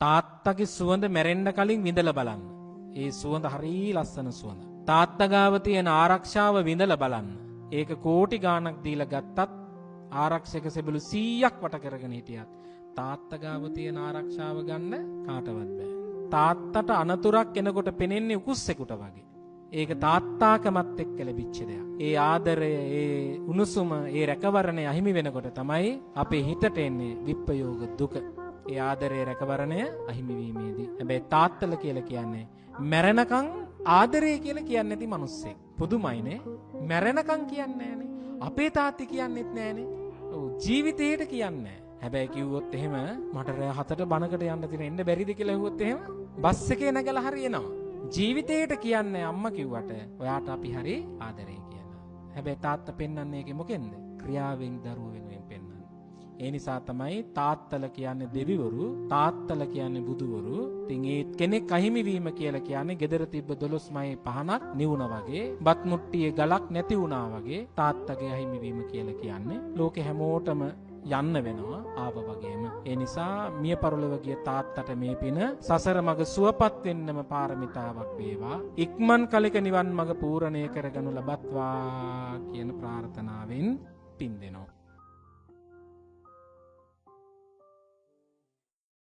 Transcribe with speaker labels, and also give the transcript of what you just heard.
Speaker 1: තාත්තගේ සුවඳ මැරෙන්න කලින් විඳලා බලන්න. ඒ සුවඳ හරිය ලස්සන සුවඳ. තාත්තා ගාව තියෙන ආරක්ෂාව විඳලා බලන්න. ඒක කෝටි ගාණක් දීලා ගත්තත් ආරක්ෂක සෙබළු 100ක් වට කරගෙන හිටියත් තාත්තා ගාව තියෙන ආරක්ෂාව ගන්න කාටවත් බෑ. තාත්තට අනතුරක් එනකොට පෙනෙන්නේ උකුස්සෙකුට වගේ. ඒක තාත්තාකමත් එක්ක ලැබිච්ච දෙයක්. ඒ ආදරය, ඒ උණුසුම, ඒ රැකවරණය අහිමි වෙනකොට තමයි අපේ හිතට එන්නේ විප්පයෝග දුක. ඒ ආදරයේ රැකවරණය අහිමි වීමේදී. හැබැයි තාත්තල කියලා කියන්නේ මැරෙනකන් ආදරය කියලා කියන්නේ නැති මිනිස්සෙක්. පුදුමයිනේ. මැරෙනකන් කියන්නේ නැහනේ. අපේ තාත්ති කියන්නෙත් නැහනේ. ඔව් ජීවිතේට කියන්නේ. හැබැයි කිව්වොත් එහෙම මට රෑ 7ට බණකට යන්න තියෙන එන්න බැරිද කියලා ඇහුවොත් එහෙම බස් එකේ නැගලා හරියනවා. ජීවිතේට කියන්නේ අම්මා කිව්වට ඔයාට අපි හරි ආදරේ කියලා. හැබැයි තාත්තා පෙන්වන්නේ ඒකේ මොකෙන්ද? ක්‍රියාවෙන් දරුවෝ වෙනුවෙන් පෙන්වන්නේ. ඒ නිසා තමයි තාත්තල කියන්නේ දෙවිවරු, තාත්තල කියන්නේ බුදුවරු. ඉතින් ඒ කෙනෙක් අහිමි වීම කියලා කියන්නේ gedara තිබ්බ 12 මයි පහනක් නිවුණා වගේ, බත් මුට්ටියේ ගලක් නැති වුණා වගේ තාත්තගේ අහිමි වීම කියලා කියන්නේ. ලෝකේ හැමෝටම යන්න වෙනවා ආව වගේම. ඒ නිසා මිය පරලොව ගිය තාත්තට මේ පින සසර මඟ සුවපත් වෙන්නම පාරමිතාවක් වේවා. ඉක්මන් කලක නිවන් මඟ පූර්ණණය කරගනු ලබත්වා කියන ප්‍රාර්ථනාවෙන් පින් දෙනවා.